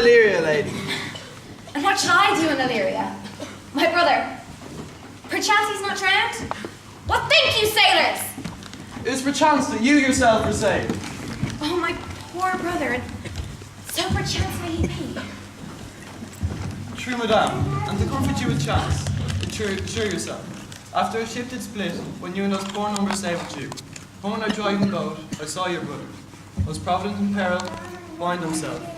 Illyria, lady. And what should I do in Illyria? My brother. Perchance he's not drowned? What think you, sailors? It is perchance that you yourself were saved. Oh, my poor brother. And so perchance may he be. True, madame, and to comfort you with chance, assure yourself. After a ship did split, when you and those poor numbers saved you, upon our driving boat, I saw your brother. Was provident in peril, blind himself.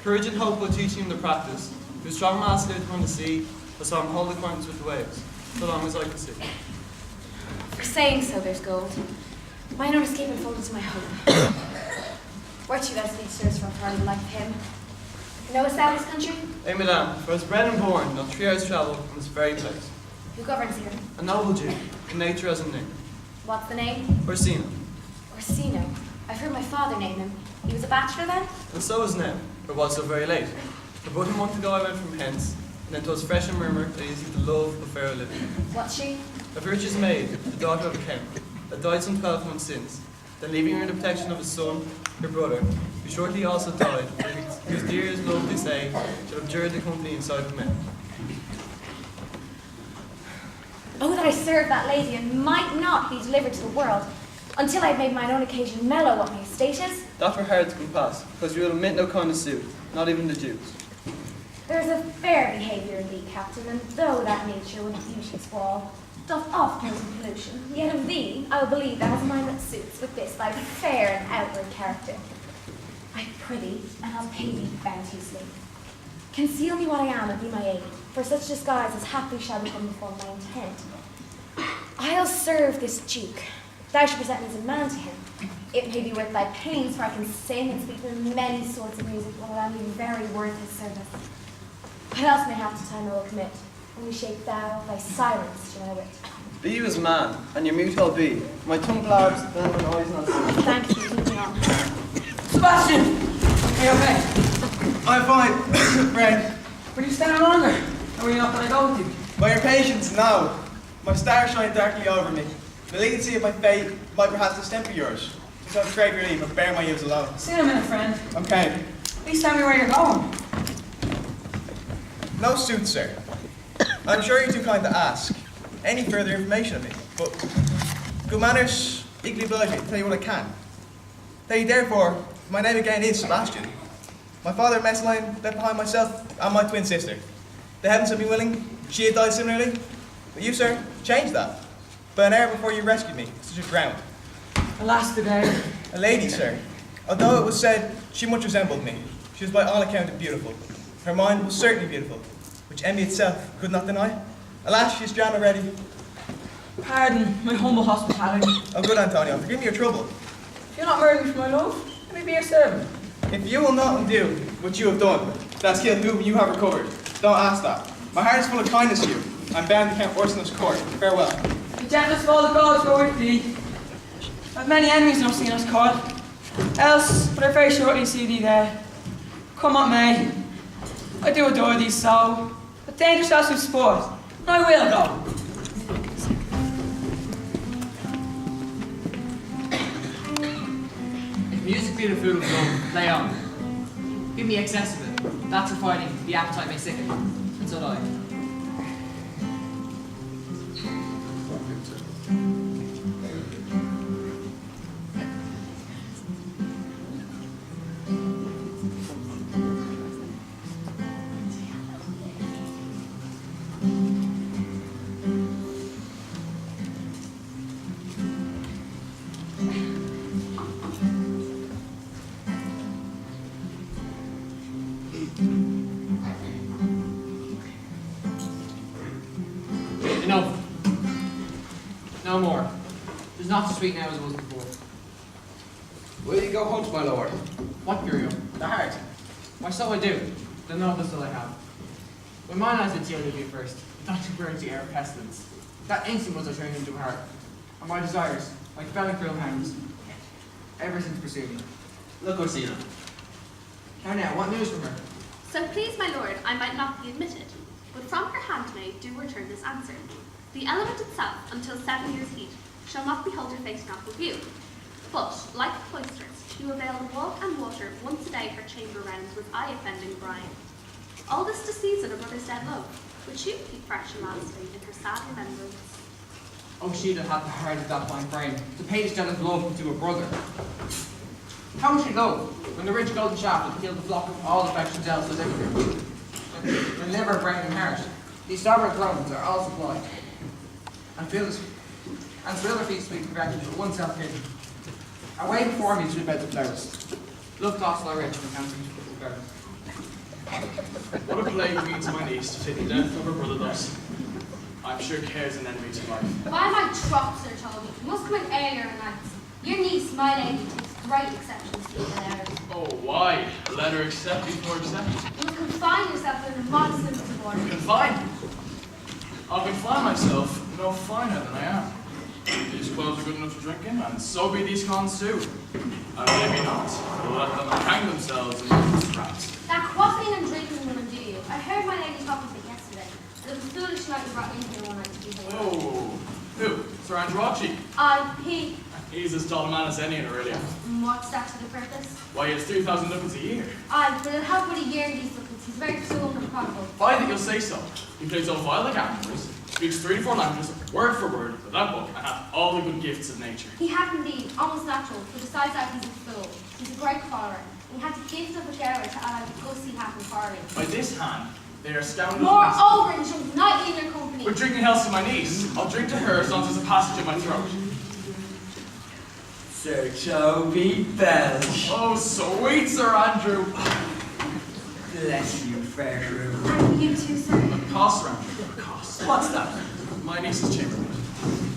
Courage and hope will teach him the practice. Whose strong master lived upon the sea, I saw him hold accordance with the waves, so long as I could see. For saying so, there's gold. Mine own escape unfolded to my hope. Where to thou speedsters from party like him? Knowest thou this country? Ay, madame, for I was bred and born, not 3 hours travel from this very place. Who governs here? A noble Jew, in nature as in name. What's the name? Orsino. Orsino. I've heard my father name him. He was a bachelor then? And so is now, or was so very late. About a month ago I went from hence, and then 'twas fresh and murmur that he is the love of fair living. What's she? A virtuous maid, the daughter of a count, that died some 12 months since, then leaving her in the protection of his son, her brother, who shortly also died, whose dearest love, they say, should have jured the company inside of men. Oh, that I served that lady and might not be delivered to the world, until I had made mine own occasion mellow what my estate is. That were hard to compass, because you will admit no kind of suit, not even the Jews. There is a fair behaviour in thee, Captain, and though that nature with beauty spoil doth oft note in pollution, yet of thee I will believe thou hast a mind that suits with this thy fair and outward character. I prithee, and I'll pay thee bounteously. Conceal me what I am, and be my aid, for such disguise as haply shall become before my intent. I'll serve this Duke. Thou shalt present me as a man to him. It may be worth thy pains, for I can sing and speak with many sorts of music, while I am very worth his service. What else may half the time I will commit? Only shape thou thy silence to my wit. Be you as a man, and your mute I'll be. My tongue blabs, then my eyes not see. Thank you, moving on. Sebastian! Are you okay? I'm fine, Fred. Will you stay no longer? Or are you not going to go with you? By your patience now. My stars shine darkly over me. The latency of my fate might perhaps distemper yours. So I crave your leave and bear my ills alone. See you in a minute, friend. I'm kind. Please tell me where you're going. No suit, sir. I'm sure you're too kind to ask any further information of me, but good manners equally oblige me to tell you what I can. Tell you therefore, my name again is Sebastian. My father Messeline left behind myself and my twin sister. The heavens have been willing, she had died similarly. But you, sir, changed that. But an hour before you rescued me, such a ground. Alas, today. A lady, sir. Although it was said she much resembled me, she was by all account beautiful. Her mind was certainly beautiful, which envy itself could not deny. Alas, she is drowned already. Pardon my humble hospitality. Oh, good Antonio, forgive me your trouble. If you're not murdered for my love, let me be your servant. If you will not undo what you have done, that's killed whom you have recovered. Don't ask that. My heart is full of kindness to you. I'm bound to Count Ursula's court. Farewell. The gentlest of all the gods go with thee. I've many enemies and I've seen us caught. Else, but I very shortly see thee there. Come what may. I do adore thee so. But dangerous as with sport. And I will go. If music be the food of love, play on. Give me excess of it. That's a fighting, the appetite may sicken. And so do I. Enough. No more. It's not so sweet now as it was before. Will you go hunt, my lord? What, Curio? The hart. Why, so I do. The noblest that I have. When mine eyes had yielded me first, not to burn the air of pestilence. That instant was I turned into a heart. And my desires, like felling cruel hands, ever since pursued me. Look, Orsino. Now, what news from her? So please, my lord, I might not be admitted, but from her handmaid do return this answer. The element itself, until 7 years' heat, shall not behold her face in ample view. But, like cloisters, to avail the walk and water once a day for chamber rounds with eye-offending Brian. All this to season a brother's dead love, which should keep fresh and lasting in her sad remembrance. Oh, she'd have had the heart of that fine frame to pay this jealous love to a brother. How would she go when the rich golden shaft had killed the flock of all affections else was everywhere? When liver, brain, and heart, these stubborn thrones are all supplied. And fills their feet sweet regretted for one self-pity. Away before me to the beds of flowers. Love costs lie rich and counting the garden. What a plague means my niece to take the death of her brother thus. I'm sure cares and envy to life. By my troth, Sir Toby, you must come in earlier at night. Your niece, my lady, takes great exceptions to your letters. Oh, why? Let her accept before accepting. You must confine yourself in a modest limit of order. Confine? I'll confine myself no finer than I am. These clothes are good enough to drink in, and so be these cons too. And maybe not. We'll let them hang themselves in these traps. That quaffing and drinking woman do you. I heard my lady talk of it yesterday. It was a foolish night you brought in here one night to be here. Oh, who? Sir Andrew Archie? He. He's as tall a man as any in Aurelia. What's that to the purpose? Why, he has 3,000 ducats a year. But it'll help with a year in these ducats. He's very true and probable. Why that you'll say so? He plays all vile like animals, speaks 3 to 4 languages, word for word, with that book, and hath all the good gifts of nature. He had indeed, almost natural, but besides that he's a fool. He's a great follower. He had the gift of a girl to allow the gussy happen following. By this hand, they are scoundrels. Moreover, and shall not in your company. We're drinking health to my niece. I'll drink to her as long as there's a passage in my throat. Sir Toby Belch. Oh, sweet Sir Andrew. Bless you, fair room. And you too, sir. Cost, Sir Andrew. Cost. What's that? My niece's chambermaid.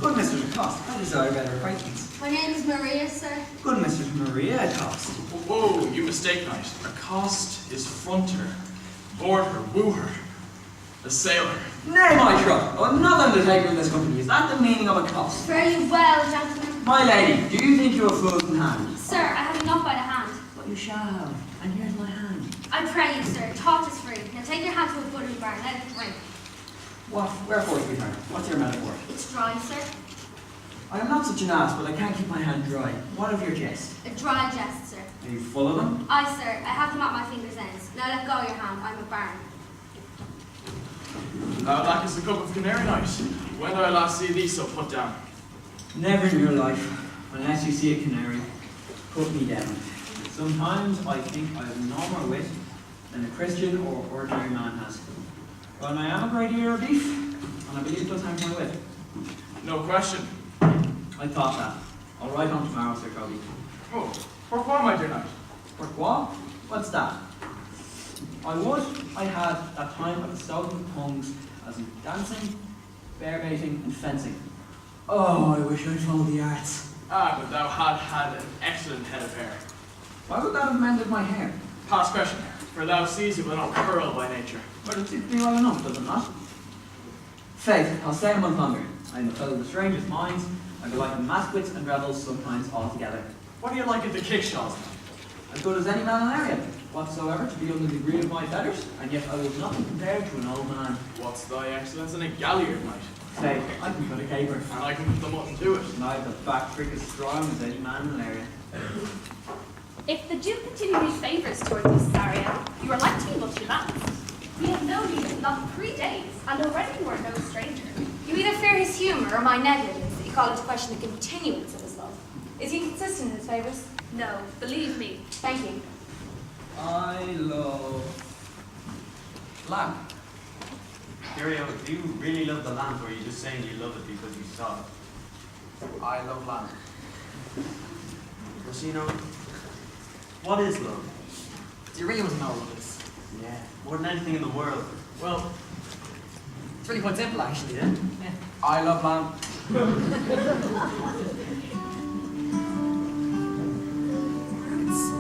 Good Mr. DeCoste, I desire better acquaintance. My name is Maria, sir. Good Mrs. Maria DeCoste. Whoa, you mistake, knight. A cost is front her, board her, woo her, assail her. Nay, my troth, I'm not undertaker in this company. Is that the meaning of a cost? Very well, gentlemen. My lady, do you think you're a fool in hand? Sir, I have enough by the hand. But you shall, and here's my hand. I pray you, sir, talk is free. Now take your hand to a buttery bar and let it drink. What? Wherefore, sweetheart? What's your metaphor? It's dry, sir. I am not such an ass, but I can't keep my hand dry. What of your jest? A dry jest, sir. Are you full of them? Aye, sir, I have them at my fingers' ends. Now let go your hand, I'm a baron. Thou lackest the cup of canary, knight. When did I last see thee so put down? Never in your life, unless you see a canary, put me down. Sometimes I think I have no more wit than a Christian or ordinary man has. But I am a great eater of beef, and I believe it does hang my wit. No question. I thought that. I'll write on tomorrow, Sir Toby. Oh, pourquoi, my dear knight? Pourquoi? What's that? I would I had that time at the Stoughton of Tongues as in dancing, bear baiting, and fencing. Oh, I wish I'd followed the arts. Ah, but thou had an excellent head of hair. Why would that have mended my hair? Past question, for thou seest it will not curl by nature. But it suits me well enough, does it not? Faith, I'll stay a month longer. I am a fellow of the strangest minds. I delight in masquets and revels sometimes all together. What do you like at the kickshaws? As good as any man in area, whatsoever, to be under the degree of my feathers, and yet I will not be compared to an old man. What's thy excellence in a galliard, knight? Faith, I can cut a caper. And I can put the mutton to it. And I have the back trick as strong as any man in the area. If the Duke continue his favours towards Mrs. Ariel, you are like to be much advanced. We have known you not 3 days, and already you are no stranger. You either fear his humour or my negligence that you call into question the continuance of his love. Is he consistent in his favours? No, believe me. Thank you. I love lamb. Curio, do you really love the lamp, or are you just saying you love it because you saw it? I love lamb. Rosino, what is love? Do you really want to know what it is? Yeah, more than anything in the world. Well, it's really quite simple actually. Yeah? Yeah. I love lamb.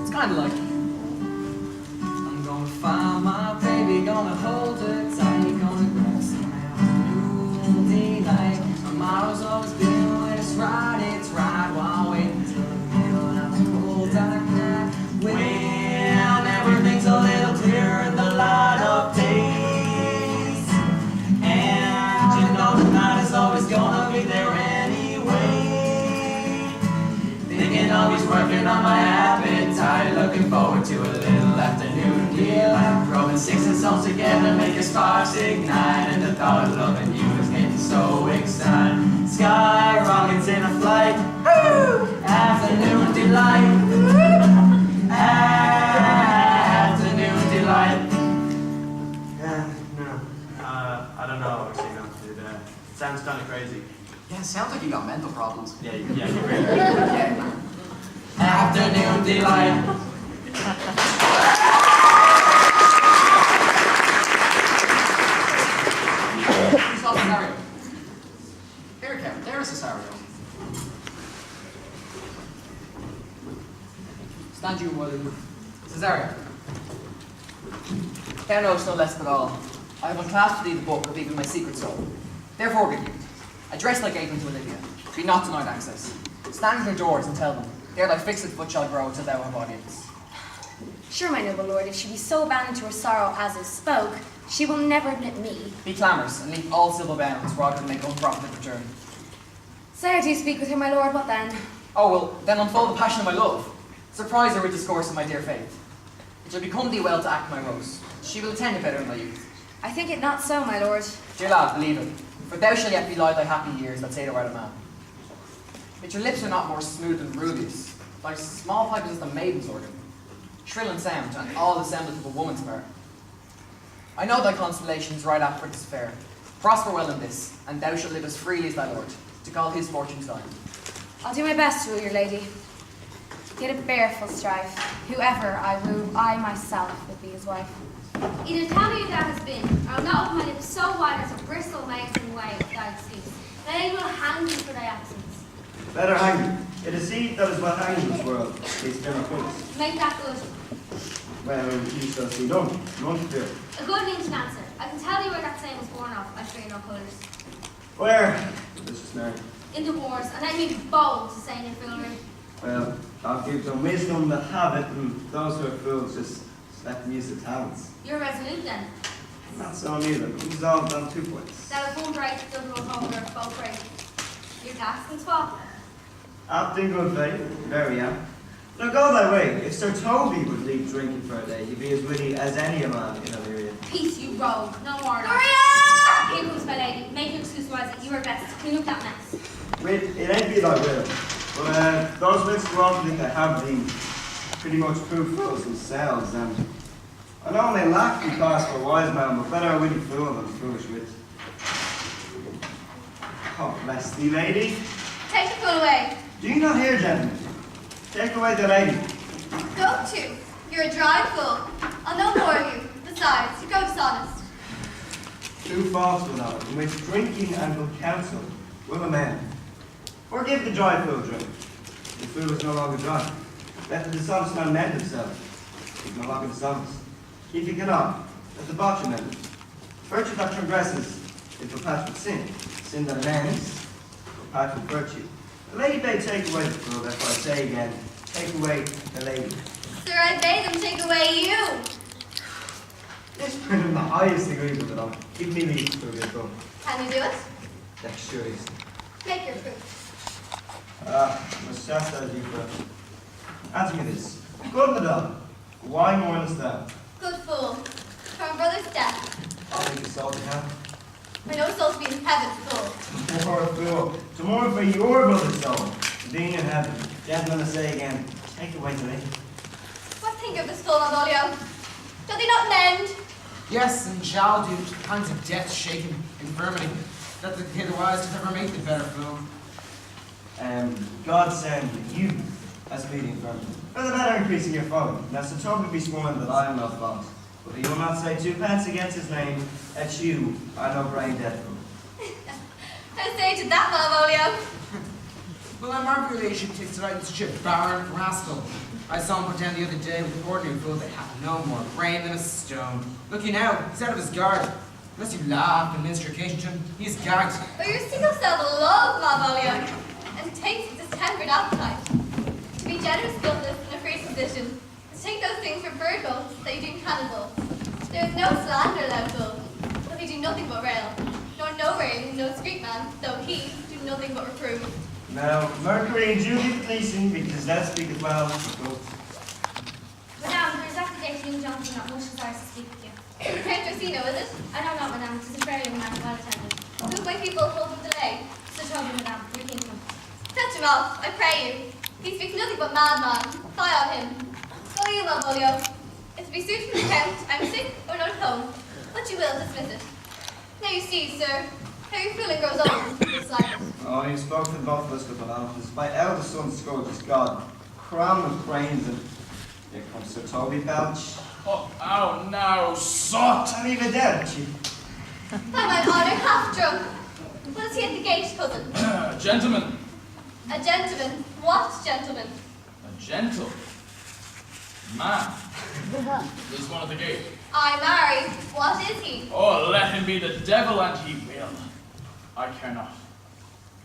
It's kind of like I'm gonna find my baby, gonna hold her tight, gonna go somewhere on a new daylight. My motto's always been when it's right while waiting till the middle of the cold dark night. When everything's a little clearer in the light of days, and you know the night is always gonna be there anyway. Thinking of he's working on my happiness. tired, looking forward to a little afternoon delight. Rubbing six and salt together, making sparks ignite, and the thought of loving you is getting so exciting. Sky rockets in a flight, woo! Afternoon delight, woo! Afternoon delight. No. I don't know, it sounds kind of crazy. Yeah, sounds like you got mental problems. Yeah, you're right. Afternoon delight. You saw Cesario. There, Kevin. There's Cesario. Stand you, mother. Cesario. Thou knowest no less at all. I have unclasped thee the book of even my secret soul. Therefore read. Address thy gate unto Olivia. Be not denied access. Stand in their doors and tell them, there thy fixed foot shall grow till thou have audience. Sure, my noble lord, if she be so abandoned to her sorrow as is spoke, she will never admit me. Be clamorous, and leave all civil bounds rather than make unprofited return. Say I do speak with her, my lord, what then? Oh, well, then unfold the passion of my love. Surprise her with discourse of my dear faith. It shall become thee well to act my rose. She will attend it better in thy youth. I think it not so, my lord. Dear lad, believe it, for thou shalt yet belie thy happy years that say thou art a man. Yet your lips are not more smooth than rubies, thy small pipe is as the maiden's organ, shrill in sound, and all the semblance of a woman's part. I know thy constellations right apt for despair. Prosper well in this, and thou shalt live as freely as thy lord, to call his fortunes thine. I'll do my best to woo your lady. Yet a bareful strife. Whoever I woo, I myself would be his wife. Either tell me who that has been, or I'll not open my lips so wide as to bristle mouth in way of thy excuse. Then I will hang thee for thy absence. Better hang me. It is he that is but hanging this world. These fair quints. Make that good. Well, you shall see none. None fear. A good means an answer. I can tell you where that saying was born of. I fear no colours. Where? Vicious Mary. In the wars, and let me be bold to say no foolery. Well, I'll give them wisdom that have it, and those who are fools just let them use their talents. You're resolute then. Not so neither, but resolved on 2 points. That is one break, the other will hold her both break. Your tax and swap. Apt in good faith, very apt. Now go thy way. If Sir Toby would leave drinking for a day, he'd be as witty as any a man in Illyria. Peace, you rogue. No more. Gloria! Here comes my lady. Make your excuse wise that you are best. Clean up that mess. Wait, it ain't be thy will. But those bits who often think they have been pretty much proof fools themselves, and I know they lack the cost for a wise man, but better a witty fool than a foolish wit. Oh, bless thee, lady. Take the fool away. Do you not hear, gentlemen? Take away the lady. Go to. You're a dry fool. I'll know more of you. Besides, you go dishonest. 2 faults will have, in which drinking and good counsel will amend. Forgive the dry fool drink. The fool is no longer dry. Let the dishonest man mend himself. He's no longer dishonest. If he cannot, let the botcher mend it. Virtue that transgresses is perpetual sin. Sin that amends, perpetual virtue. The lady may take away the fool, therefore I say again, take away the lady. Sir, I bade them take away you. This print in the highest degree of it all. Give me leave to get going. Can you do it? That's sure is. Make your proof. Must just as you prefer. Answer me this. Good madame, why mournest thou? Good fool. From brother's death. I'll make a soul to heaven. I know soul to be in heaven, fool. Poor fool. To mourn for your brother's soul, being in heaven. Gentlemen, I say again, take away the lady. What think of this fool, Malvolio? Does he not mend? Yes, and shall do kinds of death, shaking, infirmity, that the hitherwise to ever make the better fool. God send you as leading firm. For the better increasing your folly. Now Sir Toby be sworn that I am not false. But he will not say 2 pence against his name, that you are no brain dead fool. I say to that, Malvolio. Well, I mark your ladyship takes delight in such a barren rascal. I saw him put down the other day with an ordinary fool that hath no more brain than a stone. Look you now, he's out of his guard. Unless you laugh and minister occasion to him, he is gagged. But your single self love, Malvolio, and takes its tempered appetite. To be generous, guiltless, in a free position, to take those things for bird bolts that you do cannibal. There is no slander, thou fool, though he do nothing but rail, nor no railing, no street man, though he do nothing but reprove. Now, Mercury and Julie pleasing, because that speaketh well for both. Count not much desires to speak with you. Count Orsino, is it? I know not, madame. It is a very young man, well attended. Who my people hold with delay? So told you, madame. Your kinsman. Fetch him off, I pray you. He speaks nothing but madman. Fie on him. Go you, Malvolio. If it be suited to the count, I'm sick or not at home. But you will dismiss it. Now you see, sir, how your feeling grows old with this life. Oh, you spoke to both of us, good Beloved. My eldest son's scourges God, crammed with brains, and here comes Sir Toby Belch. Oh, now, sot! And even dead, she. By mine honour, half drunk. What is he at the gate, cousin? Gentlemen. A gentleman. What gentleman? A gentle man. Is one at the gate. I marry. What is he? Oh, let him be the devil and he will. I care not.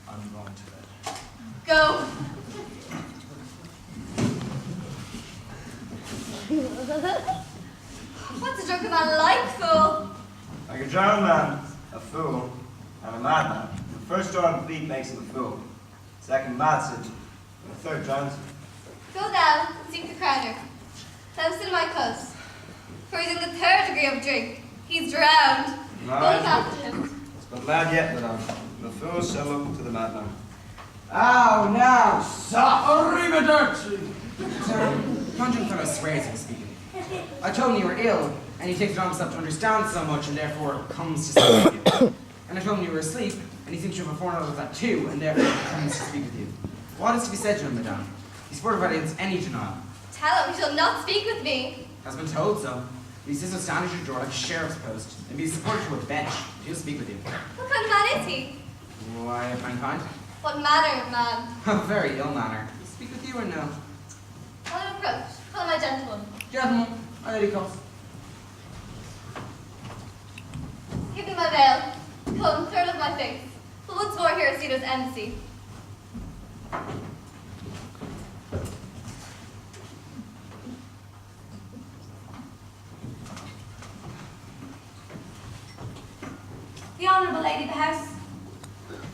I'm going to bed. Go. What's a drunken man like, fool? Like a drowned man, a fool, and a madman. The first drowning feet makes him a fool. Second, mad's it. And the third drowns him. Go down and seek the crowner. Let him sit in my close. For he's in the third degree of drink. He's drowned. No, Go look after him. It's but lad yet, madame. The fool shall look to the madman. Oh, now, stop! Arrivederci! Sir, Conjure fellow swears he's speaking. I told him you were ill, and he takes it on himself to understand so much, and therefore comes to speak with you. And I told him you were asleep, and he seems to have foreknown of that too, and therefore comes to speak with you. What is to be said to him, madame? He's fortified against any denial. Tell him he shall not speak with me. Has been told so. He sits will stand at your door like a sheriff's post, and be supported to a bench. He'll speak with you. What kind of man is he? Why, of mankind? What manner of man? A very ill manner. Speak with you or no? Let him approach. Call him my gentleman. Gentlemen, my lady calls. Give me my veil. Come, throw it over my face. But once more here at Cedar's embassy. The Honourable Lady of the House.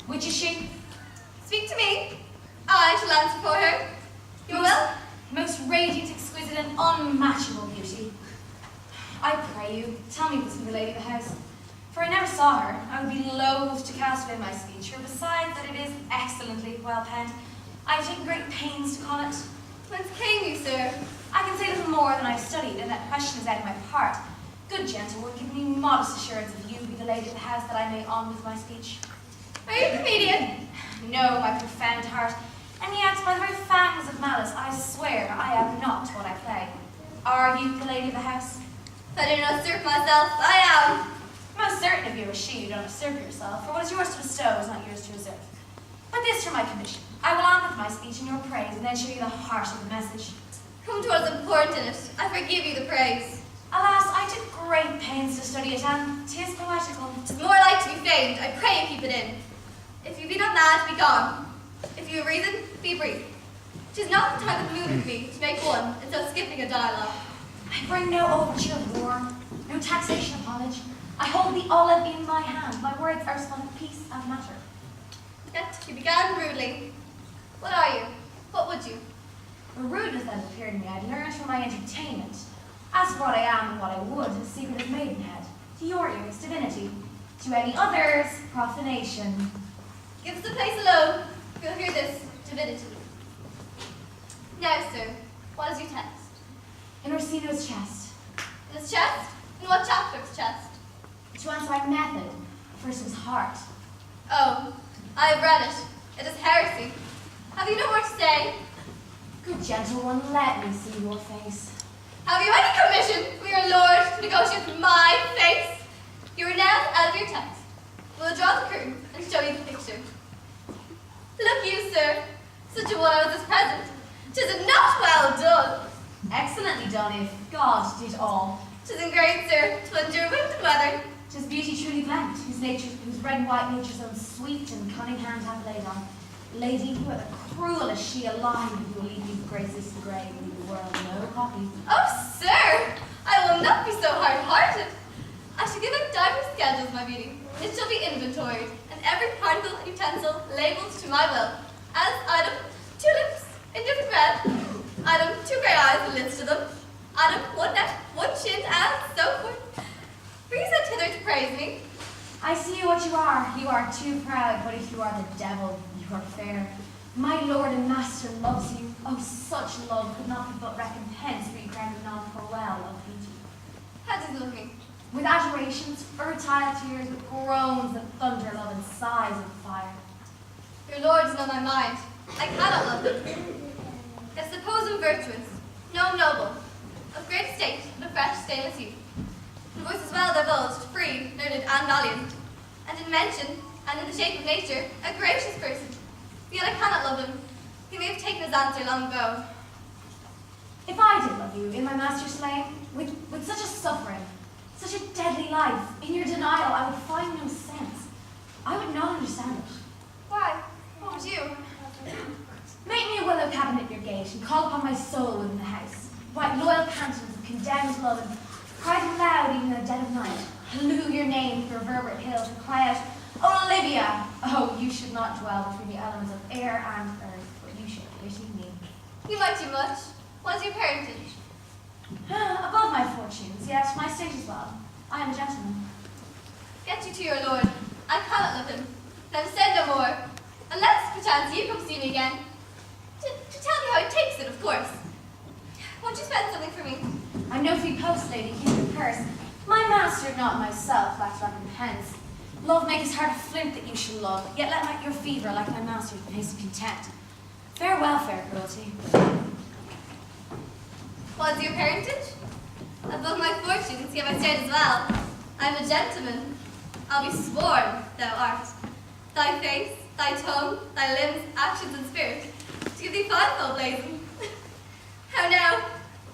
Which is she? Speak to me. I shall answer for her. You will? Most radiant, exquisite, and unmatchable beauty. I pray you, tell me this of the Lady of the House. For I never saw her. I would be loath to cast away my speech, for besides that it is excellently well penned, I have taken great pains to call it. Whence came you, sir? I can say little more than I have studied, and that question is out of my part. Good gentleman, give me modest assurance of you be the Lady of the House, that I may on with my speech. Are you a comedian? No, my profound heart. And yet, by the very fangs of malice, I swear I am not what I play. Are you the Lady of the House? If I do not usurp myself, I am. Most certain of you is she who don't usurp yourself, for what is yours to bestow is not yours to reserve. But this for my commission. I will on with my speech in your praise, and then show you the heart of the message. Come to what is important in it. I forgive you the praise. Alas, I took great pains to study it, and 'tis poetical. 'Tis more like to be famed. I pray you keep it in. If you be not mad, be gone. If you have reason, be brief. 'Tis not the time of mood with me to make one, and so skipping a dialogue. I bring no overture of war, no taxation of homage. I hold the olive in my hand. My words are spun of peace and matter. Yet you began rudely. What are you? What would you? The rudeness that appeared in me I learned from my entertainment. As for what I am and what I would, a secret of maidenhead. To your ears, divinity. To any others, profanation. Give us the place alone. You'll hear this divinity. Now, sir, what is your text? In Orsino's chest. In his chest? In what chapter of his chest? To answer my method, first was heart. Oh, I have read it. It is heresy. Have you no more to say? Good gentle one, let me see your face. Have you any commission for your lord to negotiate with my face? You are now out of your text. We'll draw the curtain and show you the picture. Look you, sir, such a one I was as present. 'Tis not well done. Excellently done, if God did all. 'Tis in great, sir, to endure wind and weather. 'Tis beauty truly blent, whose red and white nature's own sweet and cunning hand hath laid on. Lady, you are the cruelest she alive, who will leave you graces to the grave and leave the world no copy. Oh, sir, I will not be so hard-hearted. I shall give out divers schedules, my beauty. It shall be inventoried, and every particle and utensil labelled to my will. As item, 2 lips, in different red. Item, 2 grey eyes, and lids to them. Adam, one neck, one chin, and so forth. Were you sent hither to praise me? I see what you are. You are too proud, but if you are the devil, you are fair. My lord and master loves you. Oh, such love could not be but recompense for you grounded on for well of beauty. How does it look me? With adjurations, fertile tears, with groans that thunder love and sighs of fire. Your lord is not my mind. I cannot love him. Yet suppose him virtuous, no noble, of great estate, and of fresh stainless youth. In voices well divulged, free, learned, and valiant, and in mention, and in the shape of nature, a gracious person. Yet I cannot love him. He may have taken his answer long ago. If I did love you in my master's slaying, with such a suffering, such a deadly life, in your denial I would find no sense. I would not understand it. Why? What would you? Make me a willow cabinet at your gate, and call upon my soul within the house. Write loyal cantos of condemned love, and cry them loud even in the dead of night. Halloo your name through reverberate hills, and cry out, "Oh, Olivia!" Oh, you should not dwell between the elements of air and earth, but you should pity me. You might do much. What is your parentage? Above my fortunes, yet my state is well. I am a gentleman. Get you to your lord. I cannot love him. Then say no more. Unless, perchance, you come see me again. To tell me how it takes it, of course. Won't you spend something for me? I'm no free post lady, keep your purse. My master, not myself, lacks recompense. Love maketh heart a flint that you should love, yet let not your fever, like my master's, pace of content. Farewell, fair cruelty. What is your parentage? Above my fortunes, yet my state as well. I am a gentleman. I'll be sworn thou art. Thy face, thy tongue, thy limbs, actions, and spirit, to give thee fivefold blazon. How now?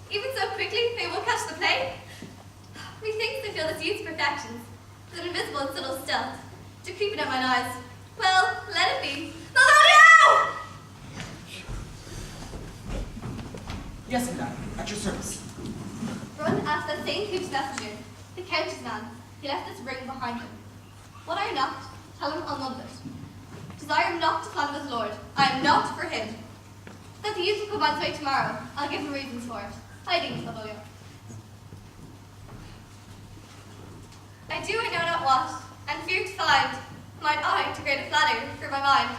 Even so quickly may one catch the plague? Methinks I feel this youth's perfections, with an invisible and subtle stealth, to creep at mine eyes. Well, let it be. Malvolio! Yes, madam, at your service. Run after that same huge messenger, the count's man. He left this ring behind him. What I am not, tell him I'll none of it. Desire him not to slander his lord. I am not for him. That the youth will come by his way tomorrow. I'll give him reasons for it. Hiding, Malvolio. I do I know not what, and fear to find, mine eye to great a flatter for my mind.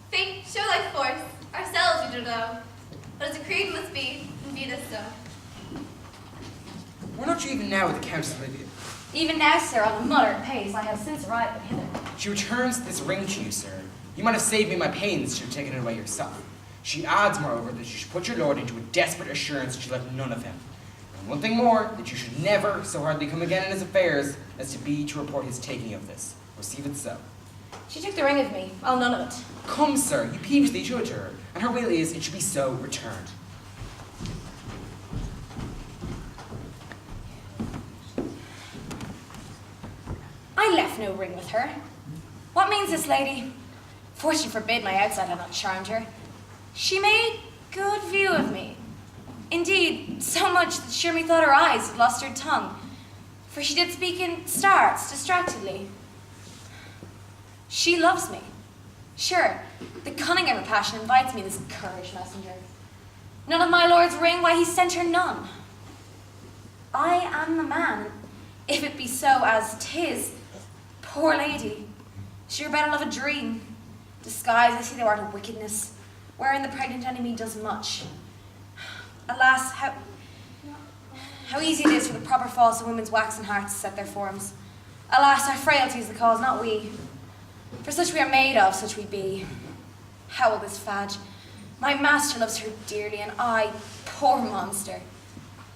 Fate, show thy force, ourselves we do know, but as a creed must be, and be this so. Were not you even now with the Countess Olivia? Even now, sir, on a moderate pace, I have since arrived hither. She returns this ring to you, sir. You might have saved me my pains to have taken it away yourself. She adds, moreover, that you should put your lord into a desperate assurance that you have none of him. And one thing more, that you should never so hardly come again in his affairs as to be to report his taking of this. Receive it so. She took the ring of me. I'll none of it. Come, sir, you peevishly show it to her, and her will is it should be so returned. I left no ring with her. What means this lady? Fortune forbid my outside had not charmed her. She made good view of me. Indeed, so much that sure methought her eyes had lost her tongue, for she did speak in starts, distractedly. She loves me. Sure, the cunning of her passion invites me, this currish messenger. None of my lord's ring, why he sent her none. I am the man, if it be so as 'tis. Poor lady, she were better love a dream. Disguise, I see thou art a wickedness, wherein the pregnant enemy does much. Alas, how easy it is for the proper false of women's waxen hearts to set their forms. Alas, our frailty is the cause, not we. For such we are made of, such we be. How will this fadge? My master loves her dearly, and I, poor monster,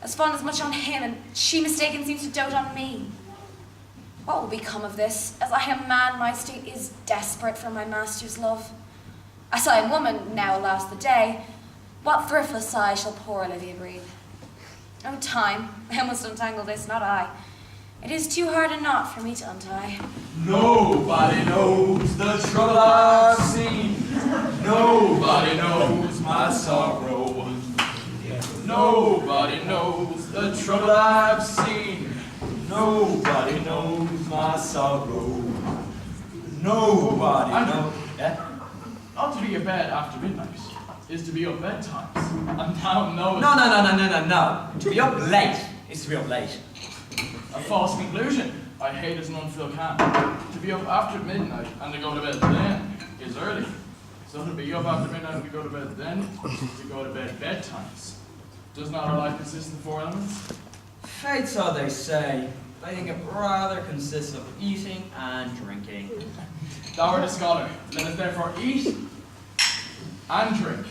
as fond as much on him, and she mistaken seems to dote on me. What will become of this? As I am man, my state is desperate for my master's love. As I am woman, now alas the day, what thriftless sigh shall poor Olivia breathe? Oh, time, thou must untangle this, not I. It is too hard a knot for me to untie. Nobody knows the trouble I've seen. Nobody knows my sorrow. Nobody knows the trouble I've seen. Nobody knows my sorrow. Nobody knows. Yeah? Ought to be a bed after midnight. is to be up bedtimes. And thou knowest. No. To be up late is to be up late. A false conclusion. I hate as none feel can. To be up after midnight and to go to bed then is early. So to be up after midnight and to go to bed then is to go to bed bedtimes. Does not our life consist of 4 elements? Fate, so they say. I think it rather consists of eating and drinking. Thou art a scholar. Let us therefore eat and drink.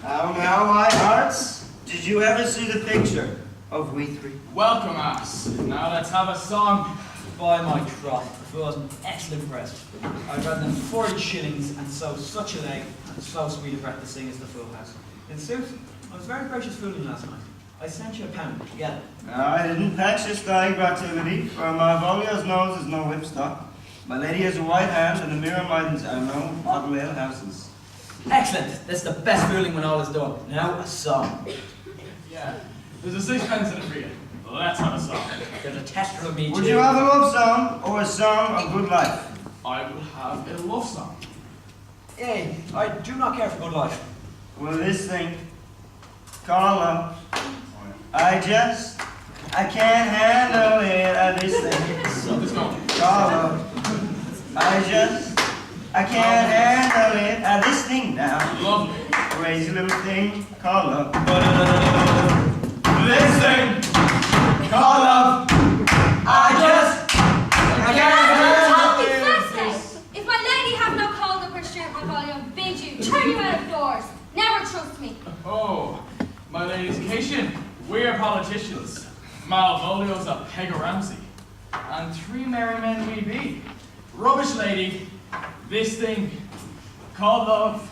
How now, my hearts? Did you ever see the picture of we three? Welcome, ass. Now let's have a song. By my troth, the fool was an excellent breast. I'd rather than 40 shillings and so such a leg and so sweet a breath to sing as the fool has. In sooth, I was very gracious fooling last night. I sent you a pound to get it. I didn't patch this thy gratuity, for my Volio's nose is no whipstock. My lady has a white hand, and the mirror maidens are no model ale houses. Excellent. That's the best fooling when all is done. Now a song. Yeah, there's a 6pence in it for you. Let's have a song. There's a tester of me Would too. you have a love song or a song of good life? I will have a love song. Yea, I do not care for good life. Well, this thing, call up. I can't handle it. This thing, Let's go. call up. I can't handle it. This thing now. Lovely. Crazy little thing, call up. This thing. Call up. I can't handle it. If my lady have not called up her shirt, my volume bid you turn you out of doors. Never trust me. Oh, my lady's occasion. We're politicians. Malvolio's a peg of Ramsey. And 3 merry men we be. Rubbish lady. This thing. Called love.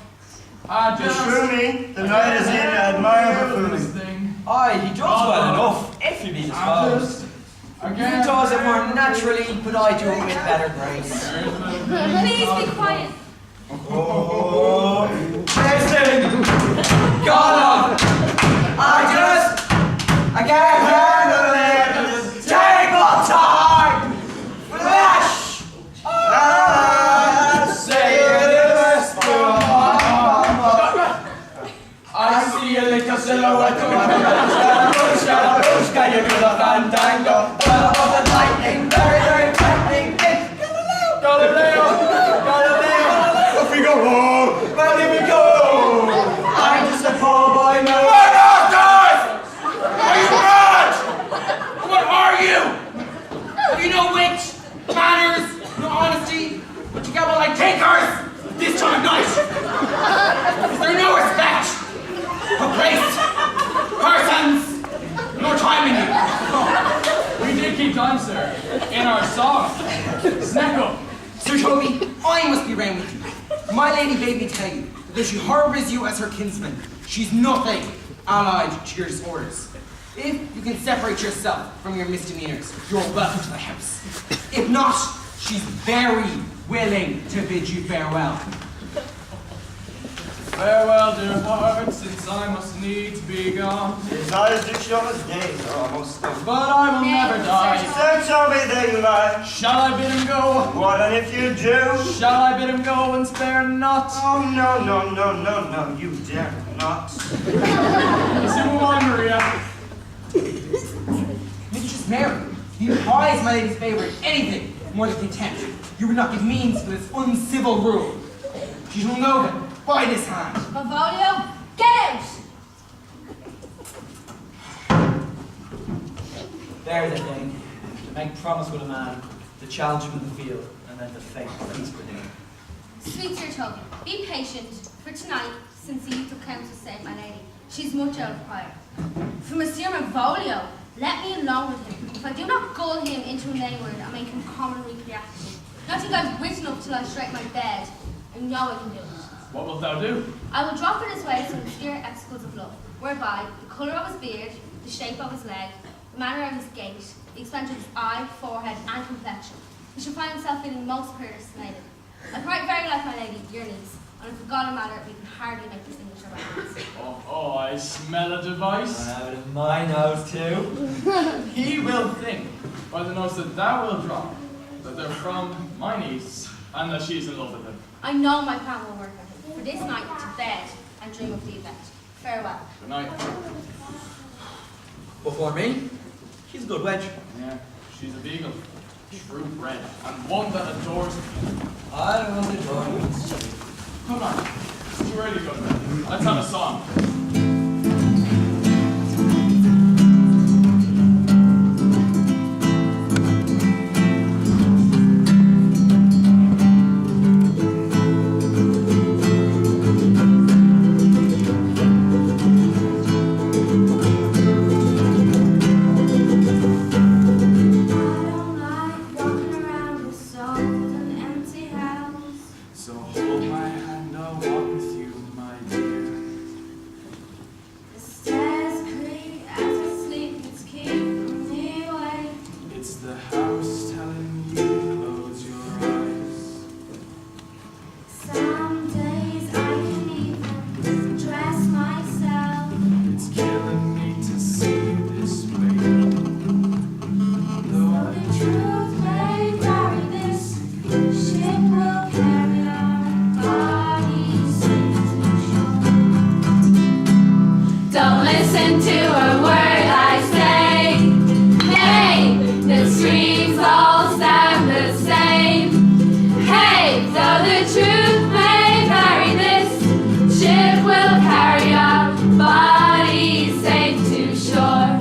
Beshrew me, the night is in, I admire her This fooling. thing. Aye, he does well enough, if you be disposed. He does it more naturally, but I do it with better grace. Please be quiet. Oh, Listen! God up! I can't handle it! Take my time! Flash! Say it I see a little silhouette of a Scaramouche, you do the fandango. Well, of the lightning, very frightening. Galileo! Off we go home! Where did we go? I'm just a poor boy now. What on earth? Are you mad? What are you? Have you no wit, manners, no honesty? But you got one like takers this time of night? Is there no respect for place, persons, nor time in you? We did keep time, sir. In our song. Snack up. Sir Toby, I must be round with you. My lady bade me tell you that though she harbours you as her kinsman, she's nothing allied to your disorders. If you can separate yourself from your misdemeanors, you're welcome to the house. If not, she's very willing to bid you farewell. Farewell, dear heart, since I must needs be gone. his eyes do show his days are almost done. But I will never die. Sir Toby, there you lie. Shall I bid him go? What and if you do? Shall I bid him go and spare not? Oh, no, you dare not. Listen, one, Maria. Mistress Mary, you prize my lady's favour in anything more than contempt. You would not give means for this uncivil rule. She shall know that by this hand. Malvolio, get out! There's the thing. To make promise with a man, to challenge him in the field, and then to fake peace with him. Sweet Sir Toby, be patient, for tonight, since the youth of counsel saved my lady, she's much out of prior. For Monsieur Malvolio, let me alone with him. If I do not gull him into a wayward and make him commonly reactive, not think I've wit enough till I strike my bed, and know I can do it. What wilt thou do? I will drop in his way some obscure examples of love, whereby the colour of his beard, the shape of his leg, the manner of his gait, the extent of his eye, forehead, and complexion, he shall find himself feeling most predestinated. I pray very like my lady, your niece, and if it got a matter, we can hardly make this English around. Oh, I smell a device. I have it in my nose too. He will think, by the notes that will drop, that they're from my niece, and that she's in love with him. I know my plan will work on him. For this night, to bed and dream of the event. Farewell. Good night. Before me, she's a good wench. Yeah, she's a beagle. True bred, and one that adores me. I will adore you. Come on, it's too early to go to bed. Let's have a song. So hold my hand, I'll walk with you, my dear. The stairs creak as I sleep, it's keeping me awake. It's the house telling you to close your eyes. Some days I can even dress myself. It's killing me to see this baby. Though the truth may vary, this ship will carry our bodies safe to shore. Don't listen to a word I say. Hey, the streams all sound the same. Hey, though the truth may vary, this ship will carry our bodies safe to shore.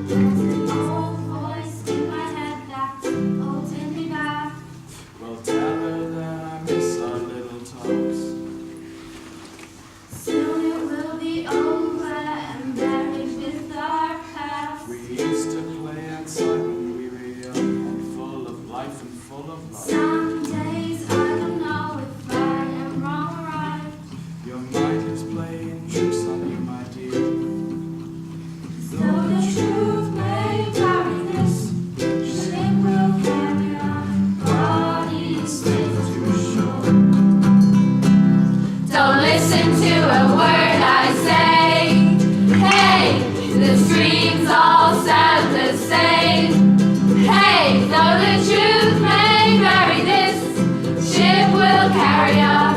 There's an old voice in my head that's holding me back. Well, tell her that I miss our little talks. Soon it will be over and buried with our past. We used to play outside when we were young and full of life and full of love. Some days I don't know if I am wrong or right. Your mind is playing tricks on you, my dear. Though the truth may vary, this ship will carry our bodies safe to shore. Don't listen to a word I say. Hey, the streams all sound the same. Hey, though the truth may vary, this ship will carry our